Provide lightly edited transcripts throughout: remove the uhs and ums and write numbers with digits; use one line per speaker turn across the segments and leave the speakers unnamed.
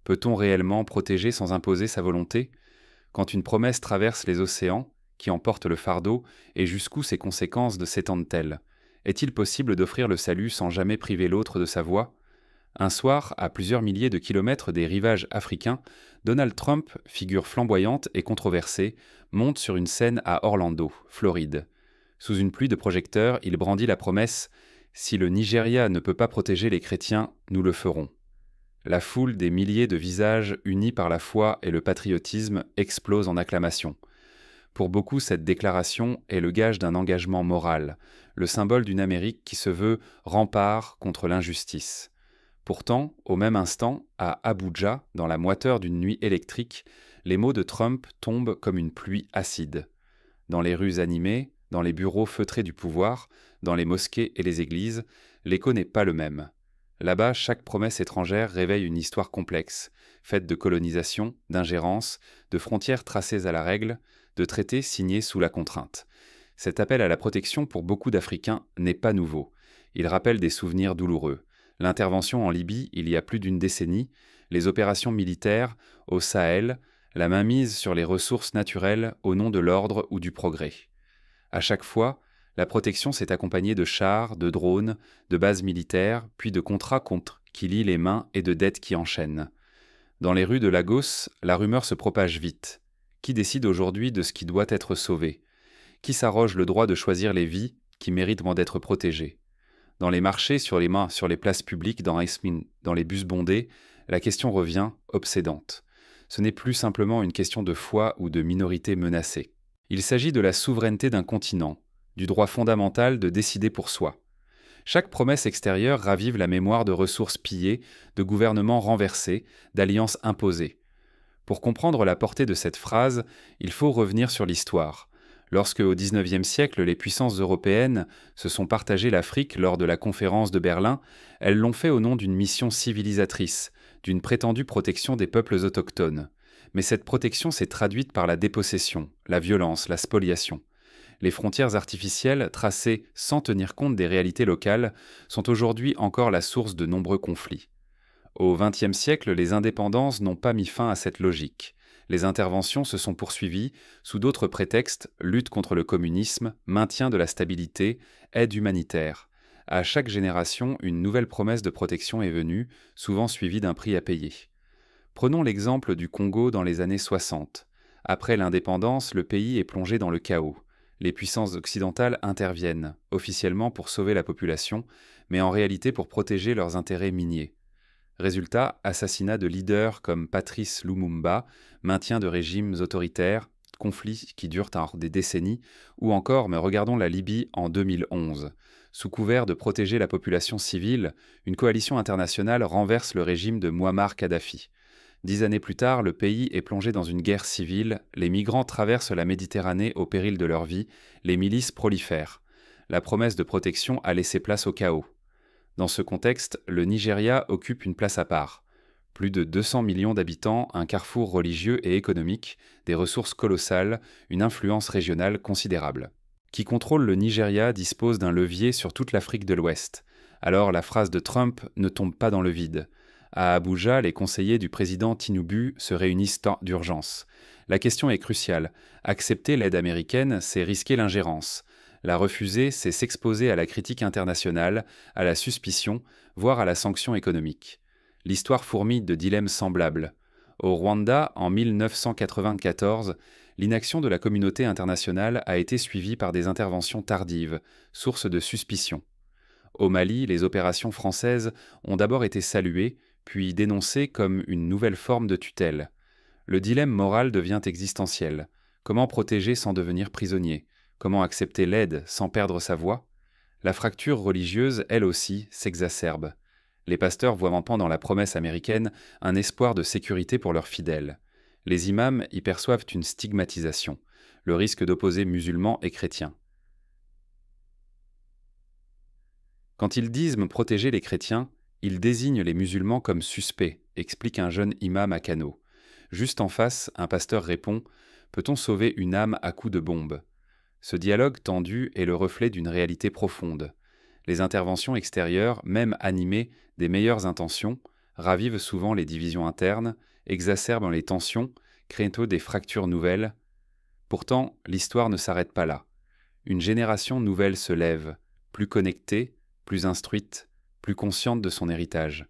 Peut-on réellement protéger sans imposer sa volonté? Quand une promesse traverse les océans, qui emporte le fardeau, et jusqu'où ses conséquences s'étendent-elles? Est-il possible d'offrir le salut sans jamais priver l'autre de sa voix? Un soir, à plusieurs milliers de kilomètres des rivages africains, Donald Trump, figure flamboyante et controversée, monte sur une scène à Orlando, Floride. Sous une pluie de projecteurs, il brandit la promesse: Si le Nigeria ne peut pas protéger les chrétiens, nous le ferons. La foule des milliers de visages unis par la foi et le patriotisme explose en acclamations. Pour beaucoup, cette déclaration est le gage d'un engagement moral, le symbole d'une Amérique qui se veut rempart contre l'injustice. Pourtant, au même instant, à Abuja, dans la moiteur d'une nuit électrique, les mots de Trump tombent comme une pluie acide. Dans les rues animées, dans les bureaux feutrés du pouvoir, dans les mosquées et les églises, l'écho n'est pas le même. Là-bas, chaque promesse étrangère réveille une histoire complexe, faite de colonisation, d'ingérence, de frontières tracées à la règle, de traités signés sous la contrainte. Cet appel à la protection pour beaucoup d'Africains n'est pas nouveau. Il rappelle des souvenirs douloureux. L'intervention en Libye il y a plus d'une décennie, les opérations militaires au Sahel, la mainmise sur les ressources naturelles au nom de l'ordre ou du progrès. À chaque fois, la protection s'est accompagnée de chars, de drones, de bases militaires, puis de contrats contre qui lient les mains et de dettes qui enchaînent. Dans les rues de Lagos, la rumeur se propage vite. Qui décide aujourd'hui de ce qui doit être sauvé? Qui s'arroge le droit de choisir les vies qui méritent d'être protégées? Dans les marchés, sur les mains, sur les places publiques, dans les bus bondés, la question revient, obsédante. Ce n'est plus simplement une question de foi ou de minorité menacée. Il s'agit de la souveraineté d'un continent, du droit fondamental de décider pour soi. Chaque promesse extérieure ravive la mémoire de ressources pillées, de gouvernements renversés, d'alliances imposées. Pour comprendre la portée de cette phrase, il faut revenir sur l'histoire. Lorsque, au XIXe siècle, les puissances européennes se sont partagées l'Afrique lors de la conférence de Berlin, elles l'ont fait au nom d'une mission civilisatrice, d'une prétendue protection des peuples autochtones. Mais cette protection s'est traduite par la dépossession, la violence, la spoliation. Les frontières artificielles, tracées sans tenir compte des réalités locales, sont aujourd'hui encore la source de nombreux conflits. Au XXe siècle, les indépendances n'ont pas mis fin à cette logique. Les interventions se sont poursuivies sous d'autres prétextes: lutte contre le communisme, maintien de la stabilité, aide humanitaire. À chaque génération, une nouvelle promesse de protection est venue, souvent suivie d'un prix à payer. Prenons l'exemple du Congo dans les années 60. Après l'indépendance, le pays est plongé dans le chaos. Les puissances occidentales interviennent, officiellement pour sauver la population, mais en réalité pour protéger leurs intérêts miniers. Résultat, assassinat de leaders comme Patrice Lumumba, maintien de régimes autoritaires, conflits qui durent des décennies, ou encore, mais regardons la Libye en 2011. Sous couvert de protéger la population civile, une coalition internationale renverse le régime de Muammar Kadhafi. 10 années plus tard, le pays est plongé dans une guerre civile, les migrants traversent la Méditerranée au péril de leur vie, les milices prolifèrent. La promesse de protection a laissé place au chaos. Dans ce contexte, le Nigeria occupe une place à part. Plus de 200 millions d'habitants, un carrefour religieux et économique, des ressources colossales, une influence régionale considérable. Qui contrôle le Nigeria dispose d'un levier sur toute l'Afrique de l'Ouest. Alors la phrase de Trump ne tombe pas dans le vide. À Abuja, les conseillers du président Tinubu se réunissent d'urgence. La question est cruciale. Accepter l'aide américaine, c'est risquer l'ingérence. La refuser, c'est s'exposer à la critique internationale, à la suspicion, voire à la sanction économique. L'histoire fourmille de dilemmes semblables. Au Rwanda, en 1994, l'inaction de la communauté internationale a été suivie par des interventions tardives, source de suspicion. Au Mali, les opérations françaises ont d'abord été saluées, puis dénoncées comme une nouvelle forme de tutelle. Le dilemme moral devient existentiel. Comment protéger sans devenir prisonnier? Comment accepter l'aide sans perdre sa voix? La fracture religieuse, elle aussi, s'exacerbe. Les pasteurs voient en dans la promesse américaine un espoir de sécurité pour leurs fidèles. Les imams y perçoivent une stigmatisation, le risque d'opposer musulmans et chrétiens. Quand ils disent protéger les chrétiens, ils désignent les musulmans comme suspects, explique un jeune imam à Kano. Juste en face, un pasteur répond: peut-on sauver une âme à coups de bombe? Ce dialogue tendu est le reflet d'une réalité profonde. Les interventions extérieures, même animées des meilleures intentions, ravivent souvent les divisions internes, exacerbent les tensions, créent des fractures nouvelles. Pourtant, l'histoire ne s'arrête pas là. Une génération nouvelle se lève, plus connectée, plus instruite, plus consciente de son héritage.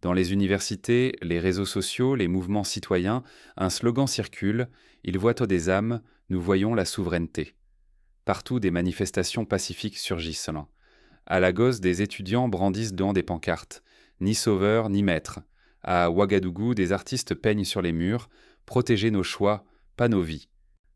Dans les universités, les réseaux sociaux, les mouvements citoyens, un slogan circule, il voit des âmes, nous voyons la souveraineté. Partout, des manifestations pacifiques surgissent. À Lagos, des étudiants brandissent devant des pancartes. Ni sauveur, ni maître. À Ouagadougou, des artistes peignent sur les murs. Protéger nos choix, pas nos vies.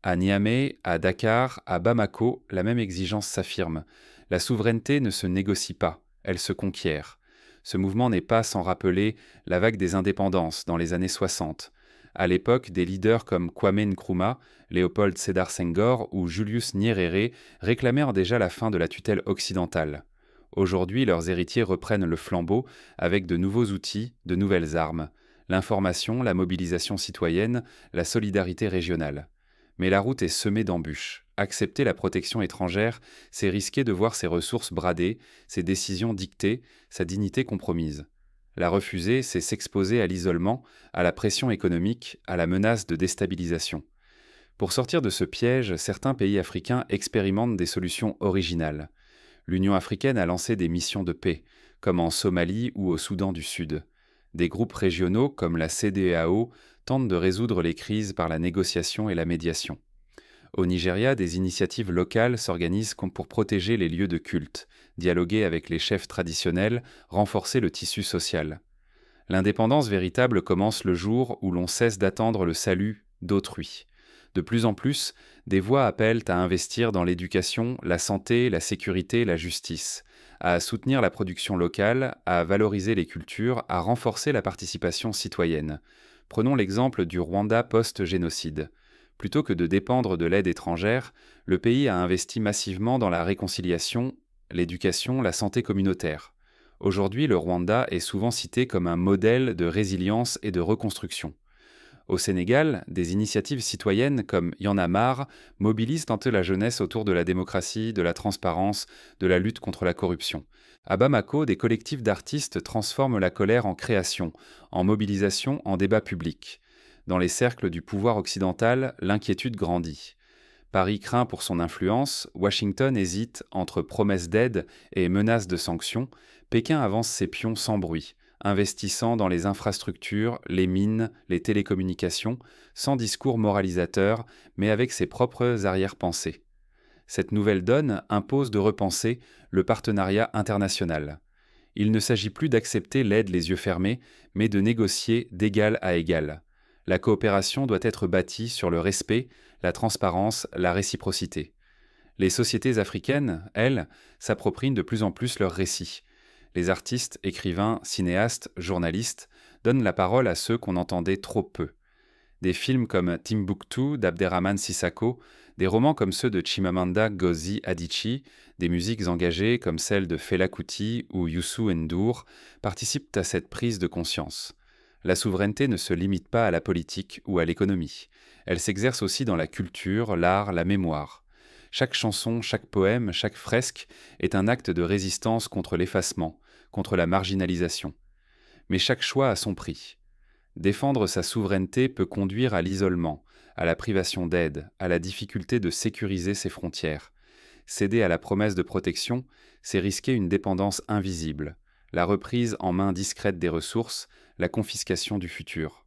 À Niamey, à Dakar, à Bamako, la même exigence s'affirme. La souveraineté ne se négocie pas, elle se conquiert. Ce mouvement n'est pas sans rappeler la vague des indépendances dans les années 60. À l'époque, des leaders comme Kwame Nkrumah, Léopold Sédar Senghor ou Julius Nyerere réclamèrent déjà la fin de la tutelle occidentale. Aujourd'hui, leurs héritiers reprennent le flambeau avec de nouveaux outils, de nouvelles armes. L'information, la mobilisation citoyenne, la solidarité régionale. Mais la route est semée d'embûches. Accepter la protection étrangère, c'est risquer de voir ses ressources bradées, ses décisions dictées, sa dignité compromise. La refuser, c'est s'exposer à l'isolement, à la pression économique, à la menace de déstabilisation. Pour sortir de ce piège, certains pays africains expérimentent des solutions originales. L'Union africaine a lancé des missions de paix, comme en Somalie ou au Soudan du Sud. Des groupes régionaux, comme la CEDEAO, tentent de résoudre les crises par la négociation et la médiation. Au Nigeria, des initiatives locales s'organisent pour protéger les lieux de culte, dialoguer avec les chefs traditionnels, renforcer le tissu social. L'indépendance véritable commence le jour où l'on cesse d'attendre le salut d'autrui. De plus en plus, des voix appellent à investir dans l'éducation, la santé, la sécurité, la justice, à soutenir la production locale, à valoriser les cultures, à renforcer la participation citoyenne. Prenons l'exemple du Rwanda post-génocide. Plutôt que de dépendre de l'aide étrangère, le pays a investi massivement dans la réconciliation, l'éducation, la santé communautaire. Aujourd'hui, le Rwanda est souvent cité comme un modèle de résilience et de reconstruction. Au Sénégal, des initiatives citoyennes comme Y en a marre mobilisent un peu la jeunesse autour de la démocratie, de la transparence, de la lutte contre la corruption. À Bamako, des collectifs d'artistes transforment la colère en création, en mobilisation, en débat public. Dans les cercles du pouvoir occidental, l'inquiétude grandit. Paris craint pour son influence, Washington hésite entre promesses d'aide et menaces de sanctions, Pékin avance ses pions sans bruit, investissant dans les infrastructures, les mines, les télécommunications, sans discours moralisateur, mais avec ses propres arrière-pensées. Cette nouvelle donne impose de repenser le partenariat international. Il ne s'agit plus d'accepter l'aide les yeux fermés, mais de négocier d'égal à égal. La coopération doit être bâtie sur le respect, la transparence, la réciprocité. Les sociétés africaines, elles, s'approprient de plus en plus leurs récits. Les artistes, écrivains, cinéastes, journalistes donnent la parole à ceux qu'on entendait trop peu. Des films comme Timbuktu d'Abderrahmane Sissako, des romans comme ceux de Chimamanda Ngozi Adichie, des musiques engagées comme celles de Fela Kuti ou Youssou N'Dour participent à cette prise de conscience. La souveraineté ne se limite pas à la politique ou à l'économie. Elle s'exerce aussi dans la culture, l'art, la mémoire. Chaque chanson, chaque poème, chaque fresque est un acte de résistance contre l'effacement, contre la marginalisation. Mais chaque choix a son prix. Défendre sa souveraineté peut conduire à l'isolement, à la privation d'aide, à la difficulté de sécuriser ses frontières. Céder à la promesse de protection, c'est risquer une dépendance invisible, la reprise en main discrète des ressources, la confiscation du futur.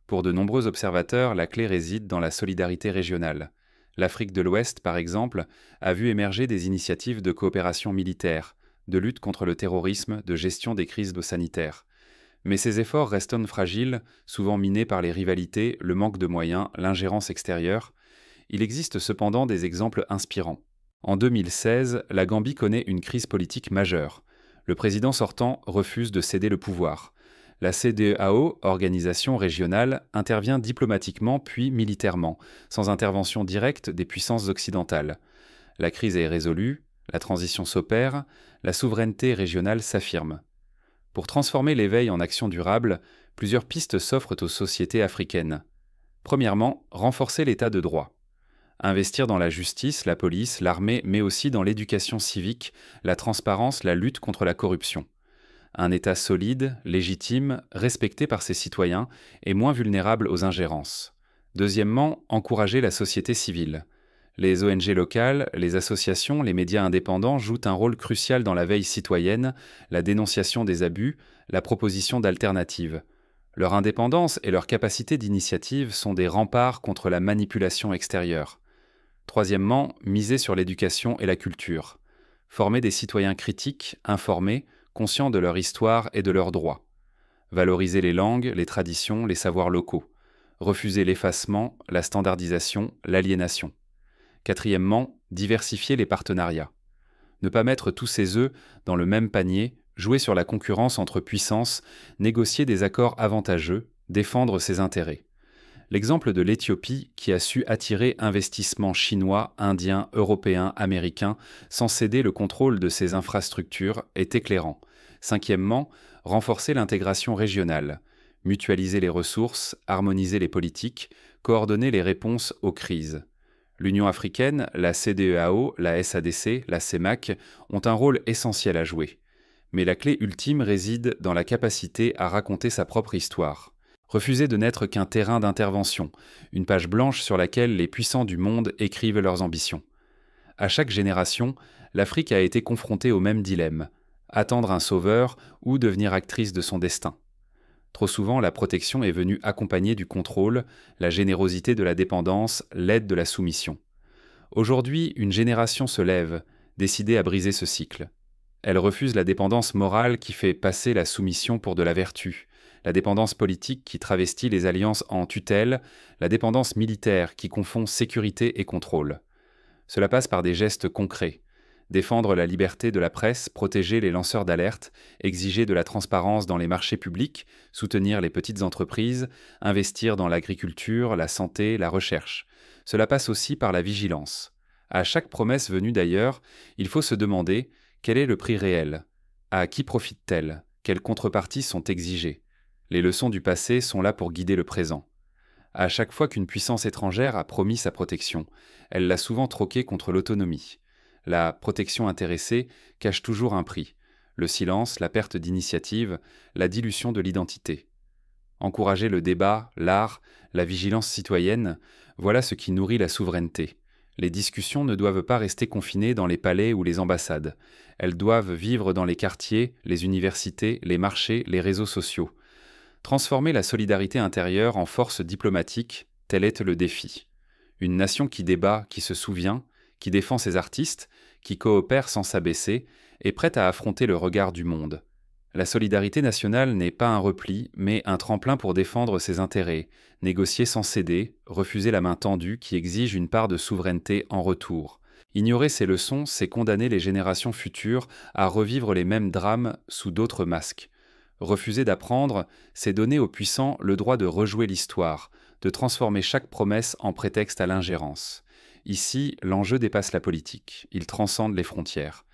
Pour de nombreux observateurs, la clé réside dans la solidarité régionale. L'Afrique de l'Ouest, par exemple, a vu émerger des initiatives de coopération militaire, de lutte contre le terrorisme, de gestion des crises sanitaires. Mais ces efforts restent fragiles, souvent minés par les rivalités, le manque de moyens, l'ingérence extérieure. Il existe cependant des exemples inspirants. En 2016, la Gambie connaît une crise politique majeure. Le président sortant refuse de céder le pouvoir. La CEDEAO, organisation régionale, intervient diplomatiquement puis militairement, sans intervention directe des puissances occidentales. La crise est résolue, la transition s'opère, la souveraineté régionale s'affirme. Pour transformer l'éveil en action durable, plusieurs pistes s'offrent aux sociétés africaines. Premièrement, renforcer l'état de droit. Investir dans la justice, la police, l'armée, mais aussi dans l'éducation civique, la transparence, la lutte contre la corruption. Un État solide, légitime, respecté par ses citoyens et moins vulnérable aux ingérences. Deuxièmement, encourager la société civile. Les ONG locales, les associations, les médias indépendants jouent un rôle crucial dans la veille citoyenne, la dénonciation des abus, la proposition d'alternatives. Leur indépendance et leur capacité d'initiative sont des remparts contre la manipulation extérieure. Troisièmement, miser sur l'éducation et la culture. Former des citoyens critiques, informés, conscients de leur histoire et de leurs droits. Valoriser les langues, les traditions, les savoirs locaux. Refuser l'effacement, la standardisation, l'aliénation. Quatrièmement, diversifier les partenariats. Ne pas mettre tous ses œufs dans le même panier, jouer sur la concurrence entre puissances, négocier des accords avantageux, défendre ses intérêts. L'exemple de l'Éthiopie, qui a su attirer investissements chinois, indiens, européens, américains, sans céder le contrôle de ses infrastructures, est éclairant. Cinquièmement, renforcer l'intégration régionale, mutualiser les ressources, harmoniser les politiques, coordonner les réponses aux crises. L'Union africaine, la CEDEAO, la SADC, la CEMAC ont un rôle essentiel à jouer. Mais la clé ultime réside dans la capacité à raconter sa propre histoire. Refuser de n'être qu'un terrain d'intervention, une page blanche sur laquelle les puissants du monde écrivent leurs ambitions. À chaque génération, l'Afrique a été confrontée au même dilemme, attendre un sauveur ou devenir actrice de son destin. Trop souvent, la protection est venue accompagnée du contrôle, la générosité de la dépendance, l'aide de la soumission. Aujourd'hui, une génération se lève, décidée à briser ce cycle. Elle refuse la dépendance morale qui fait passer la soumission pour de la vertu, la dépendance politique qui travestit les alliances en tutelle, la dépendance militaire qui confond sécurité et contrôle. Cela passe par des gestes concrets. Défendre la liberté de la presse, protéger les lanceurs d'alerte, exiger de la transparence dans les marchés publics, soutenir les petites entreprises, investir dans l'agriculture, la santé, la recherche. Cela passe aussi par la vigilance. À chaque promesse venue d'ailleurs, il faut se demander quel est le prix réel ? À qui profite-t-elle ? Quelles contreparties sont exigées ? Les leçons du passé sont là pour guider le présent. À chaque fois qu'une puissance étrangère a promis sa protection, elle l'a souvent troquée contre l'autonomie. La protection intéressée cache toujours un prix, le silence, la perte d'initiative, la dilution de l'identité. Encourager le débat, l'art, la vigilance citoyenne, voilà ce qui nourrit la souveraineté. Les discussions ne doivent pas rester confinées dans les palais ou les ambassades. Elles doivent vivre dans les quartiers, les universités, les marchés, les réseaux sociaux. Transformer la solidarité intérieure en force diplomatique, tel est le défi. Une nation qui débat, qui se souvient, qui défend ses artistes, qui coopère sans s'abaisser, est prête à affronter le regard du monde. La solidarité nationale n'est pas un repli, mais un tremplin pour défendre ses intérêts, négocier sans céder, refuser la main tendue qui exige une part de souveraineté en retour. Ignorer ces leçons, c'est condamner les générations futures à revivre les mêmes drames sous d'autres masques. Refuser d'apprendre, c'est donner aux puissants le droit de rejouer l'histoire, de transformer chaque promesse en prétexte à l'ingérence. Ici, l'enjeu dépasse la politique, il transcende les frontières.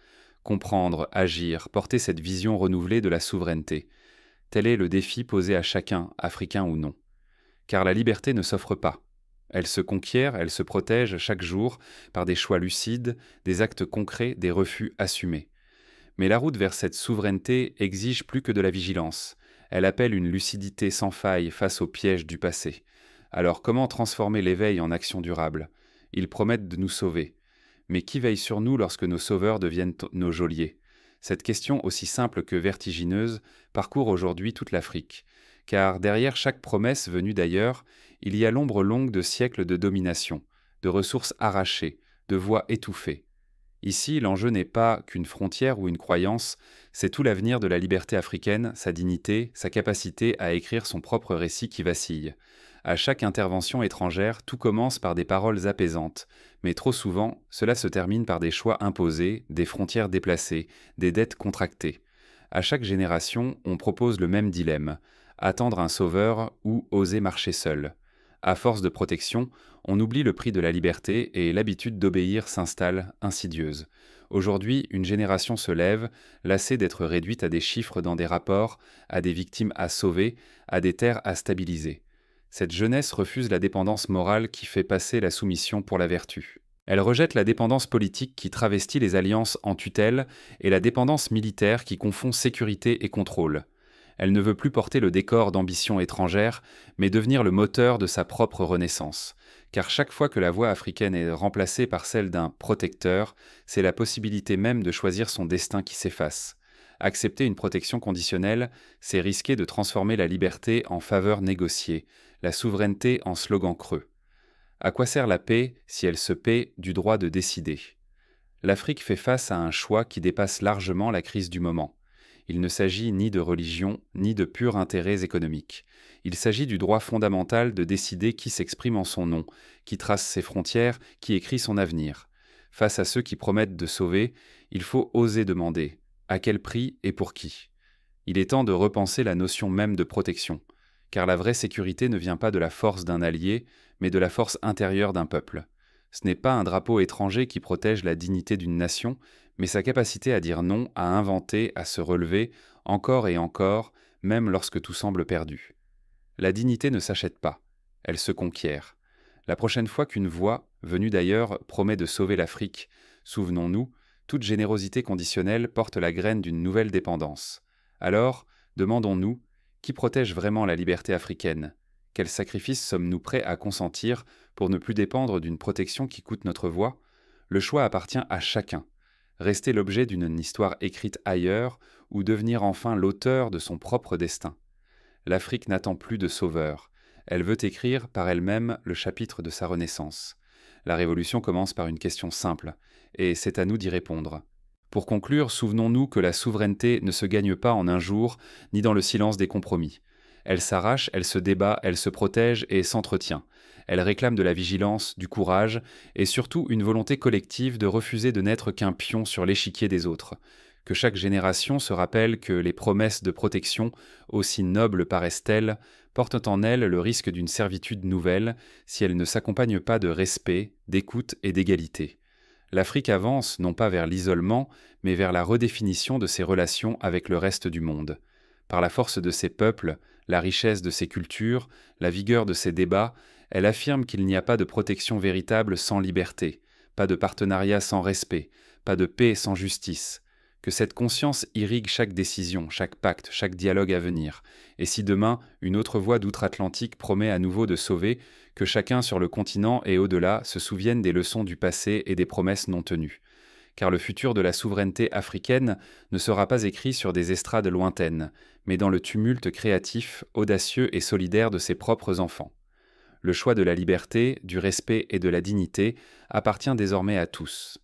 Comprendre, agir, porter cette vision renouvelée de la souveraineté. Tel est le défi posé à chacun, africain ou non. Car la liberté ne s'offre pas. Elle se conquiert, elle se protège chaque jour par des choix lucides, des actes concrets, des refus assumés. Mais la route vers cette souveraineté exige plus que de la vigilance. Elle appelle une lucidité sans faille face aux pièges du passé. Alors comment transformer l'éveil en action durable ? Ils promettent de nous sauver. Mais qui veille sur nous lorsque nos sauveurs deviennent nos geôliers ? Cette question, aussi simple que vertigineuse, parcourt aujourd'hui toute l'Afrique. Car derrière chaque promesse venue d'ailleurs, il y a l'ombre longue de siècles de domination, de ressources arrachées, de voix étouffées. Ici, l'enjeu n'est pas qu'une frontière ou une croyance, c'est tout l'avenir de la liberté africaine, sa dignité, sa capacité à écrire son propre récit qui vacille. À chaque intervention étrangère, tout commence par des paroles apaisantes, mais trop souvent, cela se termine par des choix imposés, des frontières déplacées, des dettes contractées. À chaque génération, on propose le même dilemme, attendre un sauveur ou oser marcher seul. À force de protection, on oublie le prix de la liberté et l'habitude d'obéir s'installe, insidieuse. Aujourd'hui, une génération se lève, lassée d'être réduite à des chiffres dans des rapports, à des victimes à sauver, à des terres à stabiliser. Cette jeunesse refuse la dépendance morale qui fait passer la soumission pour la vertu. Elle rejette la dépendance politique qui travestit les alliances en tutelle et la dépendance militaire qui confond sécurité et contrôle. Elle ne veut plus porter le décor d'ambitions étrangères, mais devenir le moteur de sa propre renaissance. Car chaque fois que la voix africaine est remplacée par celle d'un protecteur, c'est la possibilité même de choisir son destin qui s'efface. Accepter une protection conditionnelle, c'est risquer de transformer la liberté en faveur négociée, la souveraineté en slogan creux. À quoi sert la paix si elle se paie du droit de décider? L'Afrique fait face à un choix qui dépasse largement la crise du moment. Il ne s'agit ni de religion, ni de purs intérêts économiques. Il s'agit du droit fondamental de décider qui s'exprime en son nom, qui trace ses frontières, qui écrit son avenir. Face à ceux qui promettent de sauver, il faut oser demander à quel prix et pour qui. Il est temps de repenser la notion même de protection, car la vraie sécurité ne vient pas de la force d'un allié, mais de la force intérieure d'un peuple. Ce n'est pas un drapeau étranger qui protège la dignité d'une nation, mais sa capacité à dire non, à inventer, à se relever, encore et encore, même lorsque tout semble perdu. La dignité ne s'achète pas, elle se conquiert. La prochaine fois qu'une voix, venue d'ailleurs, promet de sauver l'Afrique, souvenons-nous, toute générosité conditionnelle porte la graine d'une nouvelle dépendance. Alors, demandons-nous, qui protège vraiment la liberté africaine? Quels sacrifices sommes-nous prêts à consentir pour ne plus dépendre d'une protection qui coûte notre voix? Le choix appartient à chacun. Rester l'objet d'une histoire écrite ailleurs ou devenir enfin l'auteur de son propre destin. L'Afrique n'attend plus de sauveur. Elle veut écrire par elle-même le chapitre de sa renaissance. La révolution commence par une question simple, et c'est à nous d'y répondre. Pour conclure, souvenons-nous que la souveraineté ne se gagne pas en un jour, ni dans le silence des compromis. Elle s'arrache, elle se débat, elle se protège et s'entretient. Elle réclame de la vigilance, du courage, et surtout une volonté collective de refuser de n'être qu'un pion sur l'échiquier des autres. Que chaque génération se rappelle que les promesses de protection, aussi nobles paraissent-elles, portent en elles le risque d'une servitude nouvelle si elles ne s'accompagnent pas de respect, d'écoute et d'égalité. L'Afrique avance non pas vers l'isolement, mais vers la redéfinition de ses relations avec le reste du monde. Par la force de ses peuples, la richesse de ses cultures, la vigueur de ses débats, elle affirme qu'il n'y a pas de protection véritable sans liberté, pas de partenariat sans respect, pas de paix sans justice. Que cette conscience irrigue chaque décision, chaque pacte, chaque dialogue à venir. Et si demain, une autre voix d'outre-Atlantique promet à nouveau de sauver, que chacun sur le continent et au-delà se souvienne des leçons du passé et des promesses non tenues. Car le futur de la souveraineté africaine ne sera pas écrit sur des estrades lointaines, mais dans le tumulte créatif, audacieux et solidaire de ses propres enfants. Le choix de la liberté, du respect et de la dignité appartient désormais à tous.